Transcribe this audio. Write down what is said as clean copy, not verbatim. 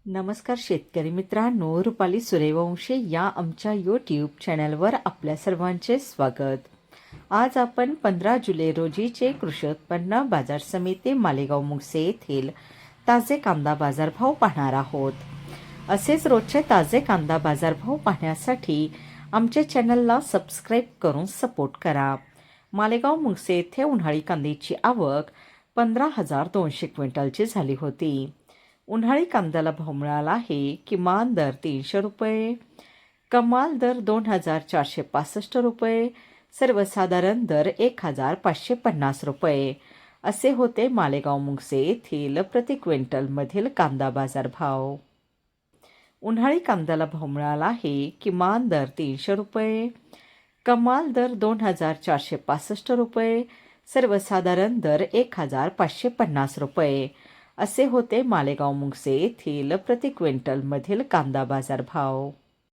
नमस्कार शेतकरी मित्रांनो, रुपाली सूर्यवंशी या आमच्या यूट्यूब चॅनलवर आपल्या सर्वांचे स्वागत. आज आपण 15 जुलै रोजीचे कृषी उत्पन्न बाजार समिती मालेगाव मुंगसे येथील ताजे कांदा बाजारभाव पाहणार आहोत. असेच रोजचे ताजे कांदा बाजारभाव पाहण्यासाठी आमच्या चॅनलला सबस्क्राईब करून सपोर्ट करा. मालेगाव मुंगसे येथे उन्हाळी कांद्याची आवक 15,200 क्विंटलची झाली होती. उन्हाळी कांद्याला भाव मिळाला आहे. किमान दर 300 रुपये, कमाल दर 2,465 रुपये, सर्वसाधारण दर 1,550 रुपये असे होते मालेगाव मुंगसे येथील प्रति क्विंटलमधील कांदा बाजार भाव. उन्हाळी कांद्याला भाव मिळाला आहे. किमान दर 300 रुपये, कमाल दर 2,465 रुपये, सर्वसाधारण दर 1,550 रुपये असे होते मालेगाव मुंगसे येथील प्रति क्विंटलमधील कांदा बाजार भाव.